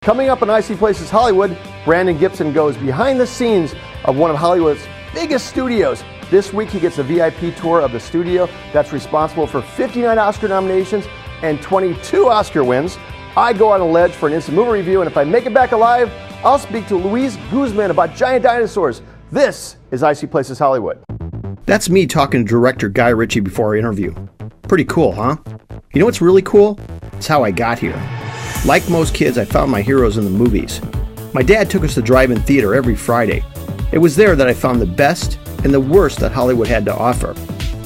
Coming up on IC Places Hollywood, Brandon Gibson goes behind the scenes of one of Hollywood's biggest studios. This week he gets a VIP tour of the studio that's responsible for 59 Oscar nominations and 22 Oscar wins. I go on a ledge for an instant movie review, and if I make it back alive, I'll speak to Luis Guzman about giant dinosaurs. This is IC Places Hollywood. That's me talking to director Guy Ritchie before our interview. Pretty cool, huh? You know what's really cool? It's how I got here. Like most kids, I found my heroes in the movies. My dad took us to drive-in theater every Friday. It was there that I found the best and the worst that Hollywood had to offer.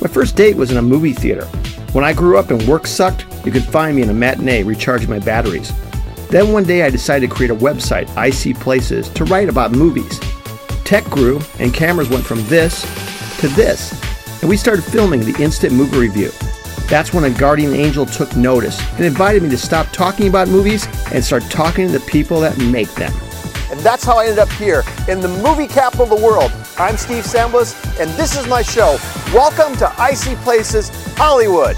My first date was in a movie theater. When I grew up and work sucked, you could find me in a matinee recharging my batteries. Then one day I decided to create a website, IC Places, to write about movies. Tech grew and cameras went from this to this, and we started filming the instant movie review. That's when a guardian angel took notice and invited me to stop talking about movies and start talking to the people that make them. And that's how I ended up here in the movie capital of the world. I'm Steve Samblis, and this is my show. Welcome to IC Places Hollywood.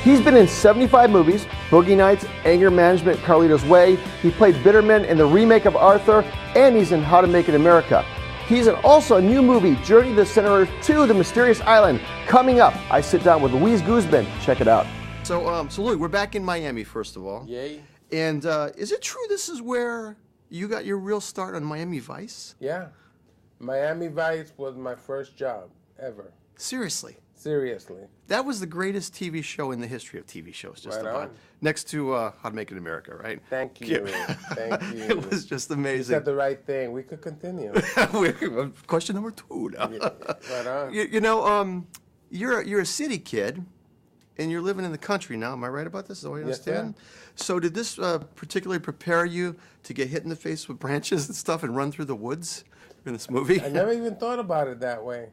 He's been in 75 movies, Boogie Nights, Anger Management, Carlito's Way. He played Bitterman in the remake of Arthur, and he's in How to Make It America. He's in also a new movie, Journey to the Center Earth 2, The Mysterious Island. Coming up, I sit down with Luis Guzman. Check it out. So Louis, we're back in Miami, first of all. Yay. And is it true this is where you got your real start on Miami Vice? Yeah. Miami Vice was my first job ever. Seriously? Seriously. That was the greatest TV show in the history of TV shows, just right about. on. Next to How to Make It in America, right? Thank you. Thank you. It was just You amazing. said the right thing. We could continue. Question number 2 now. Yeah, right on. You know, you're a city kid, and you're living in the country now. Am I right about this? Is that what I Yes, understand? sir. So did this particularly prepare you to get hit in the face with branches and stuff and run through the woods in this movie? I never even thought about it that way.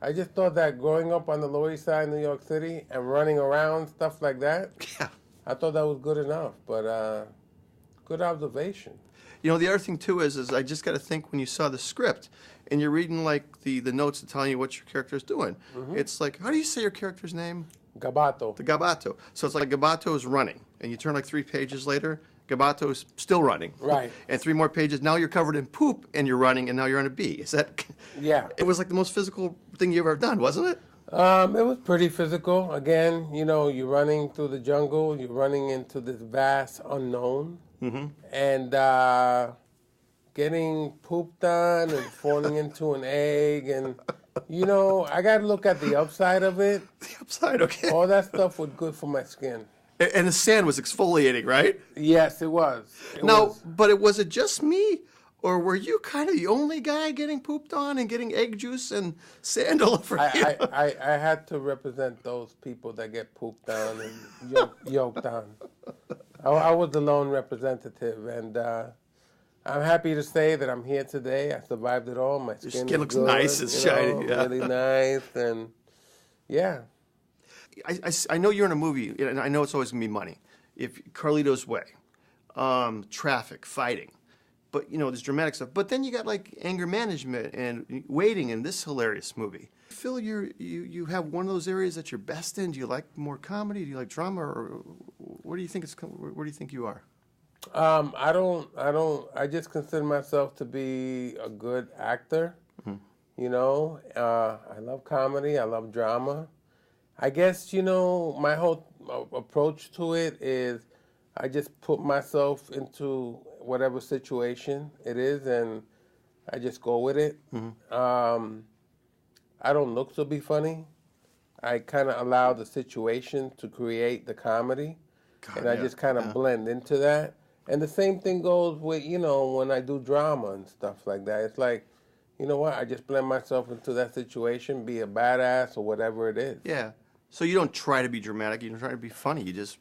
I just thought that growing up on the Lower East Side of New York City and running around, stuff like that, Yeah. I thought that was good enough. But good observation. You know, the other thing, too, is I just got to think when you saw the script and you're reading, like, the notes and telling you what your character is doing. Mm-hmm. It's like, how do you say your character's name? Gabato. The Gabato. So it's like Gabato is running, and you turn like 3 pages later, Gabato is still running. Right. And 3 more pages, now you're covered in poop, and you're running, and now you're on a bee. Is that? Yeah. It was like the most physical thing you ever done, wasn't it? It was pretty physical. Again, you know, you're running through the jungle, you're running into this vast unknown, and getting pooped on and falling into an egg, and you know, I got to look at the upside of it. The upside, okay. All that stuff was good for my skin. And the sand was exfoliating, right? Yes, it was. But was it just me? Or were you kind of the only guy getting pooped on and getting egg juice and sand all over you? I had to represent those people that get pooped on and yoked on. I was the lone representative, and I'm happy to say that I'm here today. I survived it all. My skin looks good, nice. It's shiny. Yeah. Really nice, and yeah. I know you're in a movie, and I know it's always going to be money. If Carlito's Way, traffic, fighting. But, you know, there's dramatic stuff. But then you got, like, Anger Management and Waiting in this hilarious movie. Phil, you have one of those areas that you're best in. Do you like more comedy? Do you like drama? Or where do you think where do you think you are? I just consider myself to be a good actor. Mm-hmm. You know, I love comedy. I love drama. I guess, you know, my whole approach to it is I just put myself into whatever situation it is, and I just go with it. Mm-hmm. I don't look to be funny. I kind of allow the situation to create the comedy, and I just kind of blend into that. And the same thing goes with, you know, when I do drama and stuff like that. It's like, you know what, I just blend myself into that situation, be a badass or whatever it is. Yeah. So you don't try to be dramatic, you don't try to be funny, you just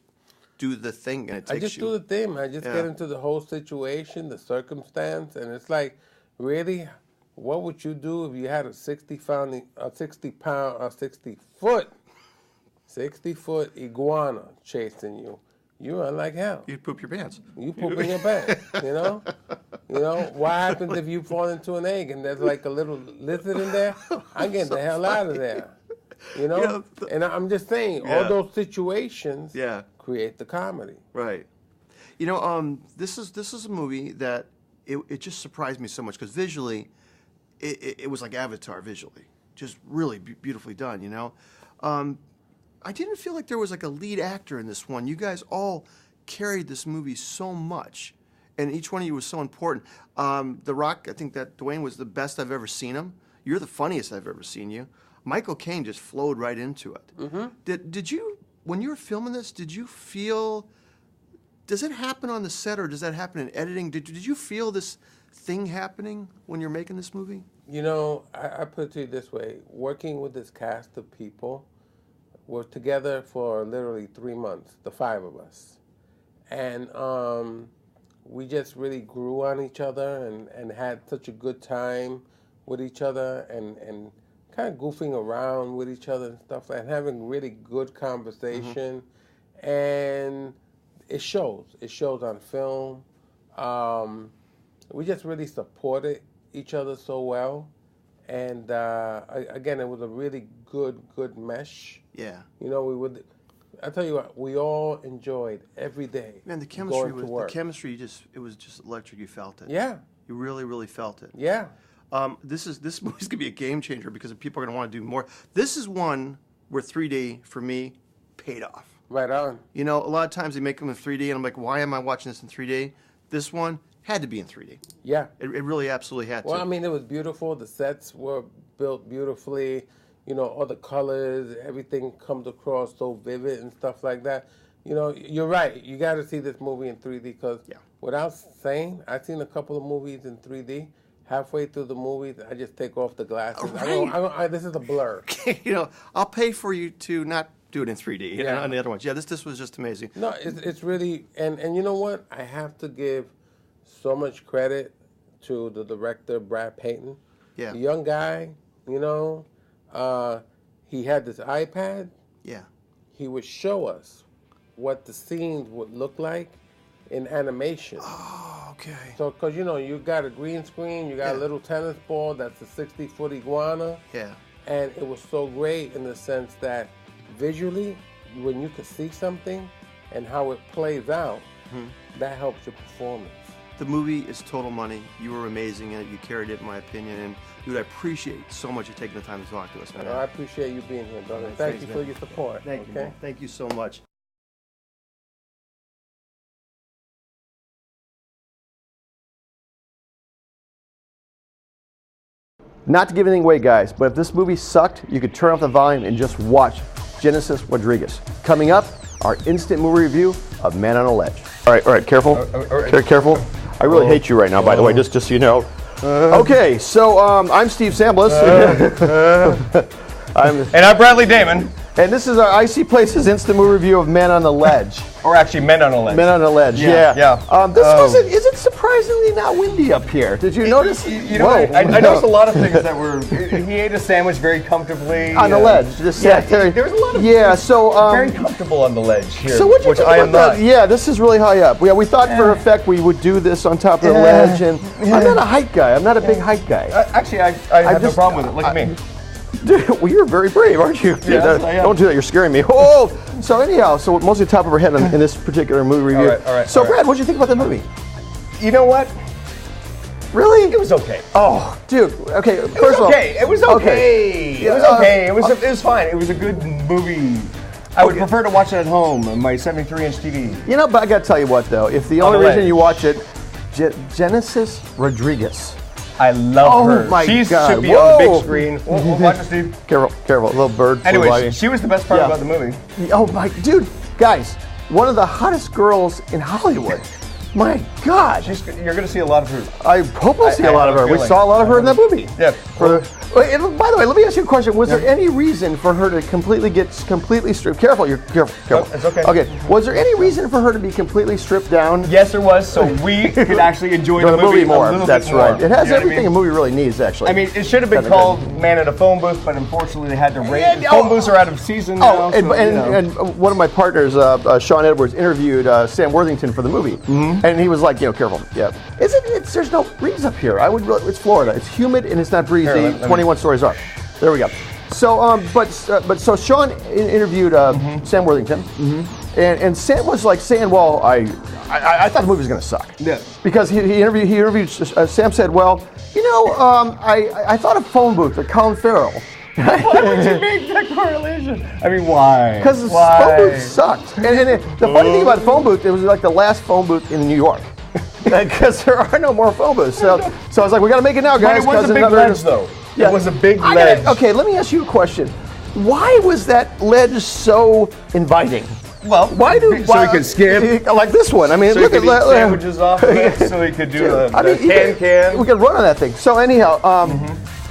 do the thing and it takes you. I just do the thing. I just get into the whole situation, the circumstance, and it's like, really, what would you do if you had a 60-foot iguana chasing you? you run like hell. You'd poop your pants. You poop in your pants, you know? You know, what happens if you fall into an egg and there's like a little lizard in there? I'm getting the hell out of there. You know? And I'm just saying, all those situations create the comedy. Right. You know, this is a movie that it just surprised me so much because visually, it was like Avatar visually, just really beautifully done. You know, I didn't feel like there was like a lead actor in this one. You guys all carried this movie so much, and each one of you was so important. The Rock, I think that Dwayne was the best I've ever seen him. You're the funniest I've ever seen you. Michael Caine just flowed right into it. Mm-hmm. Did you, when you were filming this, did you feel? Does it happen on the set or does that happen in editing? Did you feel this thing happening when you're making this movie? You know, I put it to you this way. Working with this cast of people, we're together for literally 3 months, the 5 of us. And we just really grew on each other and had such a good time with each other and kind of goofing around with each other and stuff like that, having really good conversation. Mm-hmm. And it shows. It shows on film. We just really supported each other so well. And again, it was a really good mesh. Yeah. You know, I tell you what, we all enjoyed every day. Man, the chemistry it was just electric. You felt it. Yeah. You really, really felt it. Yeah. This movie's gonna be a game changer because people are gonna want to do more. This is one where 3D for me paid off. Right on. You know, a lot of times they make them in 3D, and I'm like, why am I watching this in 3D? This one had to be in 3D. Yeah. It really absolutely had to. Well, I mean, it was beautiful. The sets were built beautifully. You know, all the colors, everything comes across so vivid and stuff like that. You know, you're right. You got to see this movie in 3D because without saying, I've seen a couple of movies in 3D. Halfway through the movies, I just take off the glasses. Right. This is a blur. You know, I'll pay for you to not do it in 3D. You know, on the other ones. Yeah, this was just amazing. No, it's really, and you know what? I have to give so much credit to the director, Brad Payton. Yeah. The young guy, you know, he had this iPad. Yeah. He would show us what the scenes would look like in animation. Oh, okay. So, because, you know, you got a green screen, you got a little tennis ball that's a 60-foot iguana. Yeah. And it was so great in the sense that visually, when you could see something and how it plays out, that helps your performance. The movie is total money. You were amazing in it. You carried it, in my opinion. And, dude, I appreciate so much you taking the time to talk to us, man. I appreciate you being here, brother. Thank you for your support. Thank you, man. Thank you so much. Not to give anything away, guys, but if this movie sucked, you could turn off the volume and just watch Genesis Rodriguez. Coming up, our instant movie review of Man on a Ledge. All right, careful. Careful. I really hate you right now, by the way, just so you know. Okay, so I'm Steve Samblis. And I'm Bradley Damon. And this is our Icy Places instant movie review of Man on a Ledge. Or actually, Men on a Ledge. Men on a Ledge, yeah. Is it surprisingly not windy up here? Did you notice? You know, I noticed a lot of things that were. He ate a sandwich very comfortably on the ledge. Just sat there. There was a lot of very comfortable on the ledge here. So what you think about that? Yeah, this is really high up. We thought for effect we would do this on top of the ledge, and I'm not a height guy. I'm not a big height guy. Actually, I have no problem with it. Look at me. Dude, well, you're very brave, aren't you? Yes, I am. Don't do that. You're scaring me. Oh! So anyhow, mostly top of our head in this particular movie review. All right. Brad, what did you think about the movie? You know what? Really? It was okay. Oh, dude. Okay. It was okay. It was okay. It was fine. It was a good movie. I would prefer to watch it at home on my 73-inch TV. You know, but I got to tell you what, though. If the only reason you watch it, Genesis Rodriguez. I love her. My she God. should be on the big screen. Watch it, Steve. Careful. A little bird. Anyway, she was the best part about the movie. Oh, my. Dude, guys, one of the hottest girls in Hollywood. My God. You're going to see a lot of her. I hope we'll see a lot of her. We saw a lot of her in that movie. Yeah. By the way, let me ask you a question. Was there any reason for her to completely stripped? Careful, you're careful. No, it's okay. Okay. Was there any reason for her to be completely stripped down? Yes, there was. So we could actually enjoy the movie more. A little That's bit more. right. It has You know everything a movie really needs, actually. I mean, it should have been called Man at a Phone Booth, but unfortunately they had to rate. Phone booths are out of season now. And one of my partners, Sean Edwards, interviewed Sam Worthington for the movie, and he was like, careful. Yeah, there's no breeze up here. It's Florida. It's humid and it's not breezy. 21 stories up. There we go. So, so Sean interviewed Sam Worthington, and Sam was like saying, "Well, I thought the movie was going to suck." Yeah. Because he interviewed. Sam said, "Well, I thought of Phone Booth with Colin Farrell." Why would you make that correlation? I mean, why? Because Phone Booth sucked. And the funny thing about Phone Booth, it was like the last phone booth in New York. Because there are no more phone booths. So I was like, we got to make it now, guys. But it was a big ledge, though. Yeah. It was a big ledge. Okay, let me ask you a question. Why was that ledge so inviting? Well, so he could skip. Like this one. I mean, so look at sandwiches off of it, so he could do the can. We could run on that thing. So anyhow,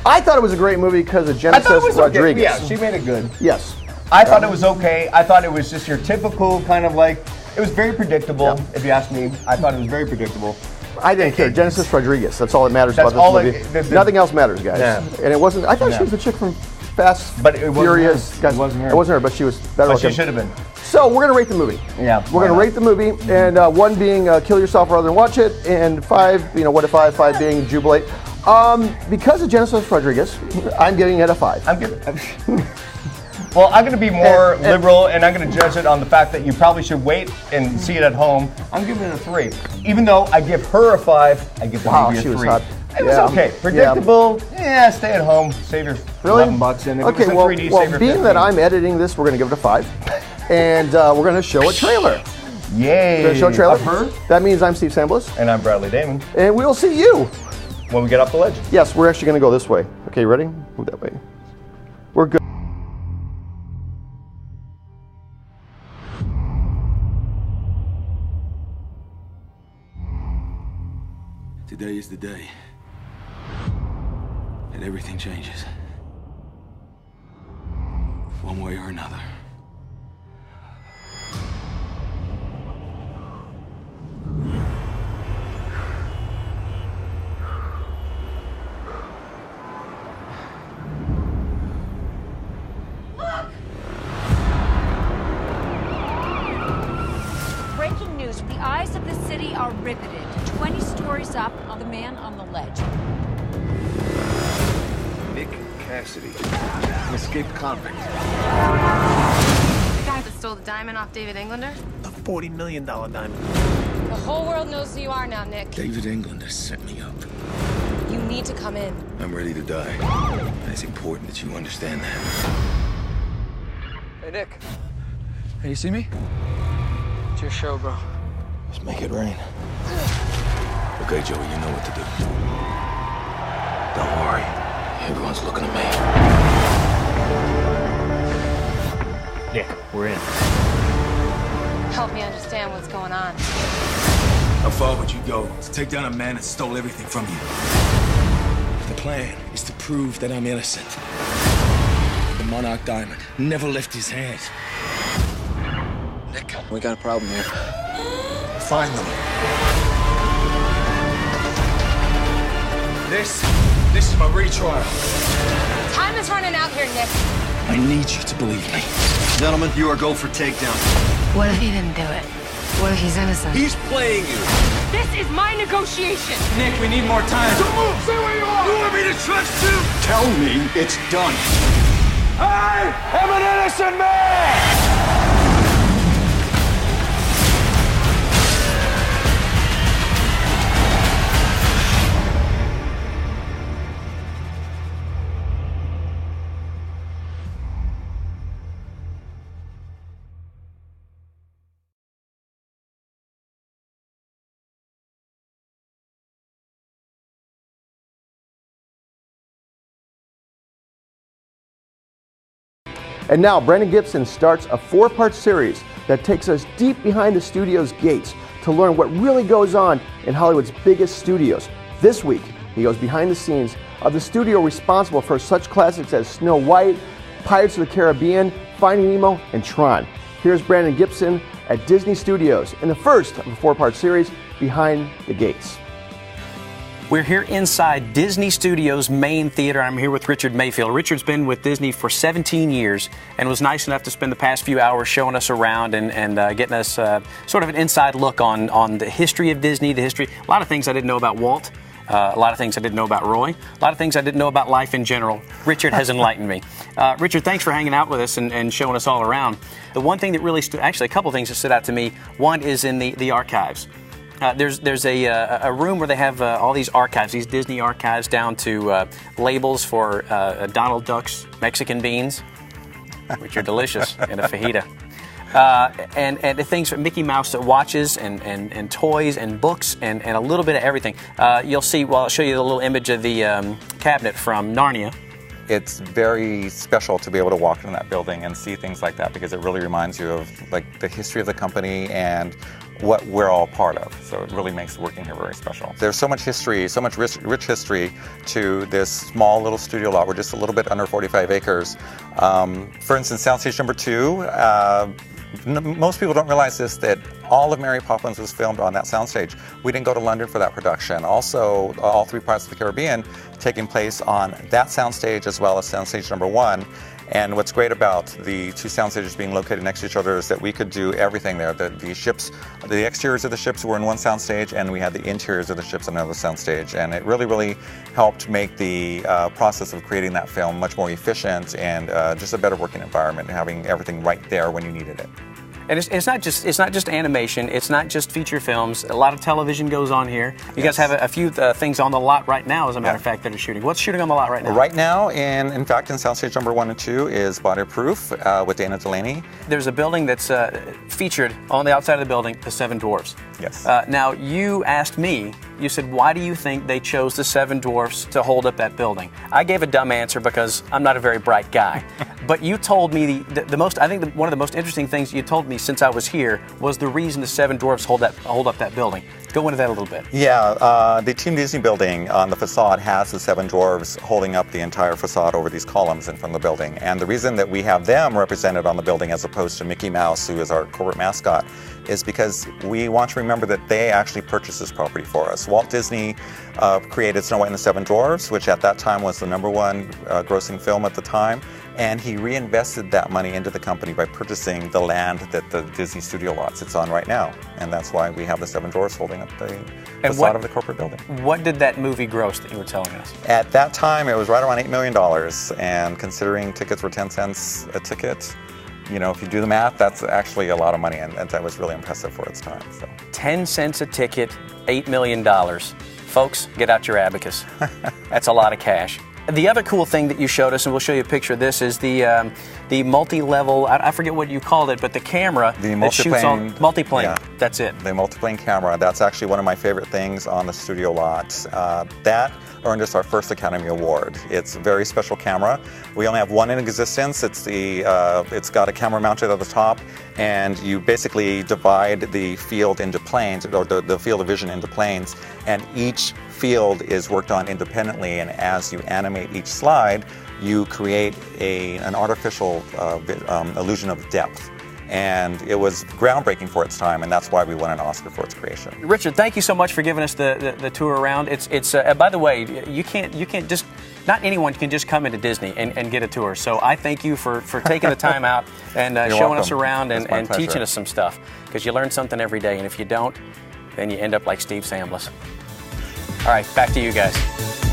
I thought it was a great movie because of Genesis Rodriguez. Yeah, she made it good. Yes. I thought it was okay. I thought it was just your typical kind of like, it was very predictable, if you ask me. I thought it was very predictable. I didn't care. Genesis Rodriguez. That's all that matters about this movie. Nothing else matters, guys. Yeah. And it wasn't, I thought she was the chick from Fast, Furious. It wasn't her. It wasn't her, but she was better looking. She should have been. So we're going to rate the movie. Yeah. We're going to rate the movie, and 1 being kill yourself rather than watch it, and 5, what if 5 being jubilate. Because of Genesis Rodriguez, I'm giving it a 5. Well, I'm going to be more liberal, and I'm going to judge it on the fact that you probably should wait and see it at home. I'm giving it a 3. Even though I give her a 5, I give the movie a 3. She was hot. It was okay. Predictable. Yeah, stay at home. Save your $11. And okay, well, being that I'm editing this, we're going to give it a 5. And we're going to show a trailer. Yay. We're going to show a trailer. Of her? That means I'm Steve Samblis. And I'm Bradley Damon. And we'll see you when we get off the ledge. Yes, we're actually going to go this way. Okay, you ready? Move that way. We're good. Today is the day that everything changes. One way or another. Breaking news, the eyes of the city are riveted. 20 stories up on the man on the ledge. Nick Cassidy, an escaped convict. The guy that stole the diamond off David Englander? A $40 million diamond. The whole world knows who you are now, Nick. David Englander set me up. You need to come in. I'm ready to die. And it's important that you understand that. Hey, Nick. Hey, you see me? It's your show, bro. Let's make it rain. Okay, Joey, you know what to do. Don't worry. Everyone's looking at me. Nick, we're in. Help me understand what's going on. How far would you go to take down a man that stole everything from you? The plan is to prove that I'm innocent. The Monarch Diamond never left his hands. Nick, we got a problem here. Find them. This is my retrial. Time is running out here, Nick. I need you to believe me. Gentlemen, you are go for takedown. What if he didn't do it? What if he's innocent? He's playing you. This is my negotiation. Nick, we need more time. Don't move! Stay where you are! You want me to trust you? Tell me it's done. I am an innocent man! And now Brandon Gibson starts a 4-part series that takes us deep behind the studio's gates to learn what really goes on in Hollywood's biggest studios. This week, he goes behind the scenes of the studio responsible for such classics as Snow White, Pirates of the Caribbean, Finding Nemo, and Tron. Here's Brandon Gibson at Disney Studios in the first of a 4-part series, Behind the Gates. We're here inside Disney Studios main theater. I'm here with Richard Mayfield. Richard's been with Disney for 17 years and was nice enough to spend the past few hours showing us around and getting us sort of an inside look on the history of Disney, a lot of things I didn't know about Walt. A lot of things I didn't know about Roy. A lot of things I didn't know about life in general. Richard has enlightened me. Richard, thanks for hanging out with us and showing us all around. The one thing that really actually a couple things that stood out to me. One is in the archives. There's a room where they have all these archives, these Disney archives, down to labels for Donald Duck's Mexican beans, which are delicious in a fajita. And the things from Mickey Mouse watches and toys and books and a little bit of everything. You'll see, well, I'll show you the little image of the cabinet from Narnia. It's very special to be able to walk into that building and see things like that because it really reminds you of like the history of the company and what we're all part of. So it really makes working here very special. There's so much history, so much rich history to this small little studio lot. We're just a little bit under 45 acres. For instance, Soundstage number 2, most people don't realize this, that all of Mary Poppins was filmed on that soundstage. We didn't go to London for that production. Also, all 3 Pirates of the Caribbean taking place on that soundstage as well as soundstage number 1. And what's great about the 2 soundstages being located next to each other is that we could do everything there. The ships, the exteriors of the ships were in one soundstage, and we had the interiors of the ships on another soundstage. And it really helped make the process of creating that film much more efficient and just a better working environment, having everything right there when you needed it. And it's not just animation. It's not just feature films. A lot of television goes on here. You guys have a few things on the lot right now, as a matter of fact, that are shooting. What's shooting on the lot right now? Right now, in fact, in Soundstage number 1 and 2 is Body Proof with Dana Delaney. There's a building that's featured on the outside of the building, the 7 Dwarfs. Yes. Now, you asked me, you said, why do you think they chose the 7 Dwarfs to hold up that building? I gave a dumb answer because I'm not a very bright guy. But you told me one of the most interesting things you told me since I was here was the reason the 7 Dwarfs hold up that building. Go into that a little bit. Yeah, the Team Disney building on the facade has the 7 dwarves holding up the entire facade over these columns in front of the building. And the reason that we have them represented on the building as opposed to Mickey Mouse, who is our corporate mascot, is because we want to remember that they actually purchased this property for us. Walt Disney created Snow White and the 7 Dwarfs, which at that time was the #1 grossing film at the time. And he reinvested that money into the company by purchasing the land that the Disney studio lot sits on right now. And that's why we have the 7 Dwarfs holding up the facade of the corporate building. What did that movie gross that you were telling us? At that time, it was right around $8 million. And considering tickets were 10 cents a ticket, you know, if you do the math, that's actually a lot of money. And that was really impressive for its time. So. 10 cents a ticket, $8 million. Folks, get out your abacus. That's a lot of cash. The other cool thing that you showed us, and we'll show you a picture of this, is the multi-level, I forget what you called it, but the camera that shoots on multiplane. Yeah, that's it. The multiplane camera. That's actually one of my favorite things on the studio lot. That earned us our first Academy Award. It's a very special camera. We only have one in existence. It's got a camera mounted at the top, and you basically divide the field into planes, or the field of vision into planes, and each field is worked on independently, and as you animate each slide, you create an artificial illusion of depth. And it was groundbreaking for its time, and that's why we won an Oscar for its creation. Richard, thank you so much for giving us the tour around. It's by the way, you can't just, not anyone can just come into Disney and get a tour. So I thank you for taking the time out and showing us around and teaching us some stuff, because you learn something every day, and if you don't, then you end up like Steve Sambliss. All right, back to you guys.